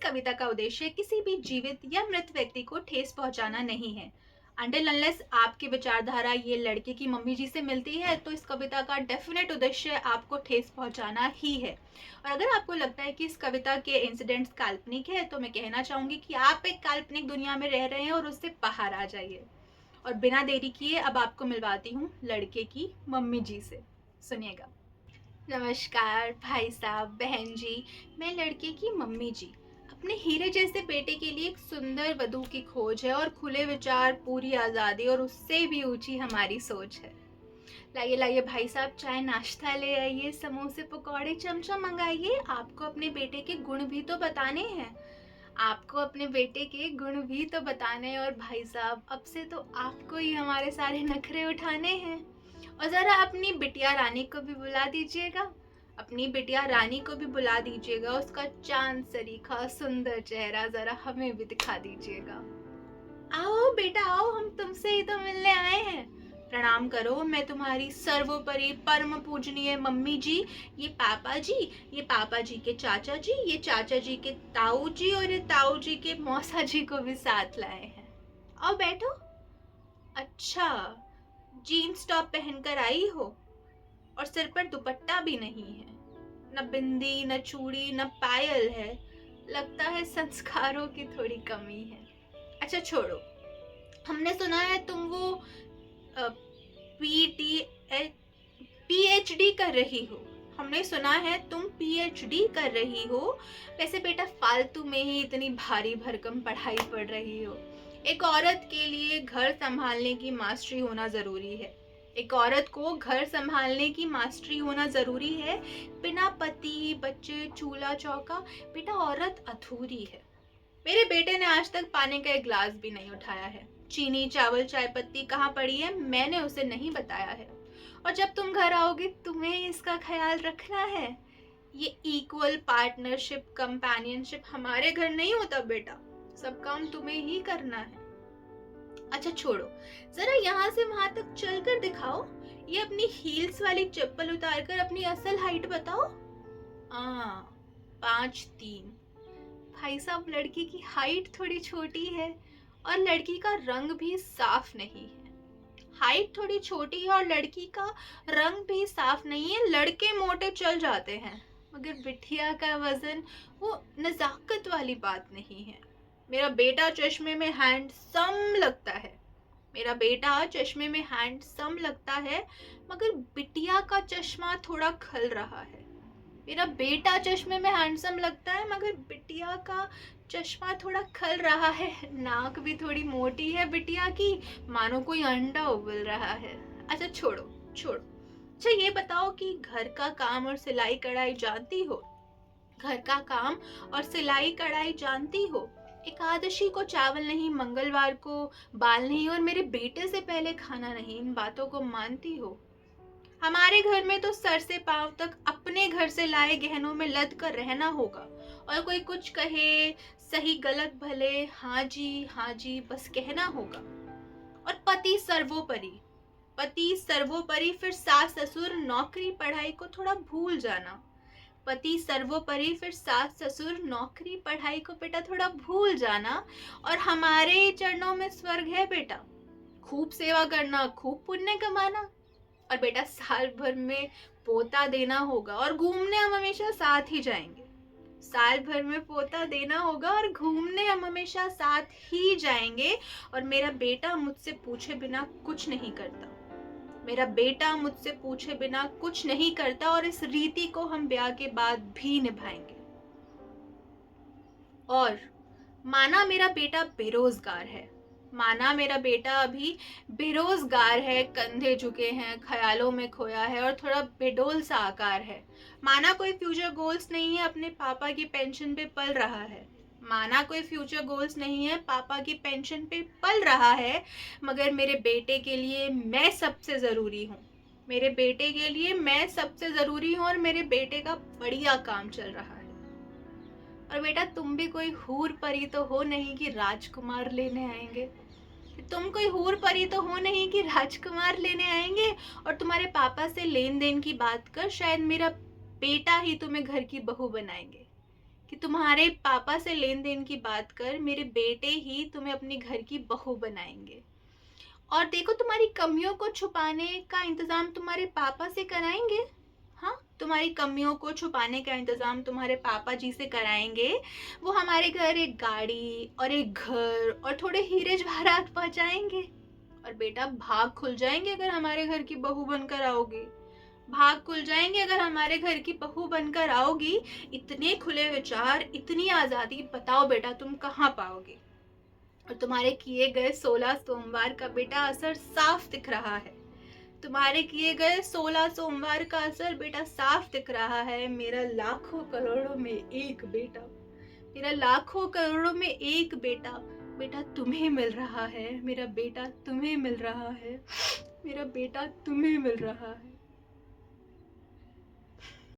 कविता का उद्देश्य किसी भी जीवित या मृत व्यक्ति को ठेस पहुंचाना नहीं है। अनटिल अनलेस आपकी विचारधारा ये लड़के की मम्मी जी से मिलती है तो इस कविता का डेफिनेट उद्देश्य आपको ठेस पहुंचाना ही है। और अगर आपको लगता है कि इस कविता के इंसिडेंट्स काल्पनिक है तो मैं कहना चाहूंगी कि आप एक काल्पनिक दुनिया में रह रहे हैं और उससे बाहर आ जाइए। और बिना देरी किए अब आपको मिलवाती हूँ लड़के की मम्मी जी से। सुनिएगा। नमस्कार भाई साहब, बहन जी। मैं लड़के की मम्मी जी। अपने हीरे जैसे बेटे के लिए एक सुंदर वधू की खोज है और खुले विचार, पूरी आज़ादी और उससे भी ऊंची हमारी सोच है। लाइए लाइए भाई साहब, चाय नाश्ता ले आइए, समोसे पकौड़े चमचम मंगाइए। आपको अपने बेटे के गुण भी तो बताने हैं। आपको अपने बेटे के गुण भी तो बताने हैं। और भाई साहब, अब से तो आपको ही हमारे सारे नखरे उठाने हैं। और ज़रा अपनी बिटिया रानी को भी बुला दीजिएगा। अपनी बिटिया रानी को भी बुला दीजिएगा। उसका चांद सरीखा सुंदर चेहरा ज़रा हमें भी दिखा दीजिएगा। आओ बेटा आओ, हम तुमसे ही तो मिलने आए हैं। प्रणाम करो, मैं तुम्हारी सर्वोपरि परम पूजनीय मम्मी जी। ये पापा जी, ये पापा जी के चाचा जी, ये चाचा जी के ताऊ जी और ये ताऊ जी के मौसा जी को भी साथ लाए हैं। आओ बैठो। अच्छा, जीन्स टॉप पहनकर आई हो और सिर पर दुपट्टा भी नहीं है। न बिंदी, न चूड़ी, न पायल है। लगता है संस्कारों की थोड़ी कमी है। अच्छा छोड़ो, हमने सुना है तुम वो पीएचडी कर रही हो। हमने सुना है तुम पीएचडी कर रही हो। वैसे बेटा, फालतू में ही इतनी भारी भरकम पढ़ाई पढ़ रही हो। एक औरत के लिए घर संभालने की मास्टरी होना जरूरी है। एक औरत को घर संभालने की मास्टरी होना जरूरी है। बिना पति, बच्चे, चूल्हा चौका, बेटा औरत अधूरी है। मेरे बेटे ने आज तक पानी का एक गिलास भी नहीं उठाया है। चीनी, चावल, चाय पत्ती कहाँ पड़ी है मैंने उसे नहीं बताया है। और जब तुम घर आओगे तुम्हें ही इसका ख्याल रखना है। ये इक्वल पार्टनरशिप, कंपेनियनशिप हमारे घर नहीं होता बेटा। सब काम तुम्हें ही करना है। अच्छा छोड़ो, जरा यहाँ से वहां तक चलकर दिखाओ। ये अपनी हील्स वाली चप्पल उतार कर अपनी असल हाइट बताओ। 5'3". भाई साहब, लड़की की हाइट थोड़ी छोटी है और लड़की का रंग भी साफ नहीं है। हाइट थोड़ी छोटी है और लड़की का रंग भी साफ नहीं है। लड़के मोटे चल जाते हैं मगर बिटिया का वजन वो नजाकत वाली बात नहीं है। मेरा बेटा चश्मे में हैंडसम लगता है। मेरा बेटा चश्मे में हैंडसम लगता है मगर बिटिया का चश्मा थोड़ा खल रहा है। मेरा बेटा चश्मे में हैंडसम लगता है मगर बिटिया का चश्मा थोड़ा खल रहा है। नाक भी थोड़ी मोटी है बिटिया की, मानो कोई अंडा उबल रहा है। अच्छा छोड़ो छोड़ो। अच्छा ये बताओ कि घर का काम और सिलाई कढ़ाई जानती हो? घर का काम और सिलाई कढ़ाई जानती हो? एकादशी को चावल नहीं, मंगलवार को बाल नहीं और मेरे बेटे से पहले खाना नहीं, इन बातों को मानती हो? हमारे घर में तो सर से पांव तक अपने घर से लाए गहनों में लद कर रहना होगा। और कोई कुछ कहे, सही गलत भले हाँ जी बस कहना होगा। और पति सर्वोपरि, पति सर्वोपरि, फिर सास ससुर नौकरी पढ़ाई को थोड़ा भूल जाना। पति सर्वोपरि, फिर सास ससुर नौकरी पढ़ाई को बेटा थोड़ा भूल जाना। और हमारे चरणों में स्वर्ग है बेटा। खूब सेवा करना, खूब पुण्य कमाना। और बेटा साल भर में पोता देना होगा और घूमने हम हमेशा साथ ही जाएंगे। साल भर में पोता देना होगा और घूमने हम हमेशा साथ ही जाएंगे। और मेरा बेटा मुझसे पूछे बिना कुछ नहीं करता। मेरा बेटा मुझसे पूछे बिना कुछ नहीं करता और इस रीति को हम ब्याह के बाद भी निभाएंगे। और माना मेरा बेटा बेरोजगार है, माना मेरा बेटा अभी बेरोजगार है, कंधे झुके हैं, ख्यालों में खोया है और थोड़ा बेडोल सा आकार है। माना कोई फ्यूचर गोल्स नहीं है, अपने पापा की पेंशन पे पल रहा है। माना कोई फ्यूचर गोल्स नहीं है, पापा की पेंशन पे पल रहा है। मगर मेरे बेटे के लिए मैं सबसे जरूरी हूँ। मेरे बेटे के लिए मैं सबसे जरूरी हूँ और मेरे बेटे का बढ़िया काम चल रहा है। और बेटा तुम भी कोई हूर परी तो हो नहीं कि राजकुमार लेने आएंगे। तुम कोई हूर परी तो हो नहीं कि राजकुमार लेने आएंगे और तुम्हारे पापा से लेन देन की बात कर शायद मेरा बेटा ही तुम्हें घर की बहू बनाएंगे। कि तुम्हारे पापा से लेन देन की बात कर, मेरे बेटे ही तुम्हें अपनी घर की बहू बनाएंगे। और देखो, तुम्हारी कमियों को छुपाने का इंतजाम तुम्हारे पापा से कराएंगे। हाँ, तुम्हारी कमियों को छुपाने का इंतजाम तुम्हारे पापा जी से कराएंगे। वो हमारे घर एक गाड़ी और एक घर और थोड़े हीरे जवाहरात पहुंचाएंगे। और बेटा, भाग खुल जाएंगे अगर हमारे घर की बहू बनकर आओगी। भाग खुल जाएंगे अगर हमारे घर की बहू बनकर आओगी। इतने खुले विचार, इतनी आजादी, बताओ बेटा तुम कहाँ पाओगी। और तुम्हारे किए गए 16 सोमवार का बेटा असर साफ दिख रहा है। तुम्हारे किए गए 16 सोमवार का असर बेटा साफ दिख रहा है। मेरा लाखों करोड़ों में एक बेटा, मेरा लाखों करोड़ों में एक बेटा, बेटा तुम्हें मिल रहा है। मेरा बेटा तुम्हें मिल रहा है। मेरा बेटा तुम्हें मिल रहा है।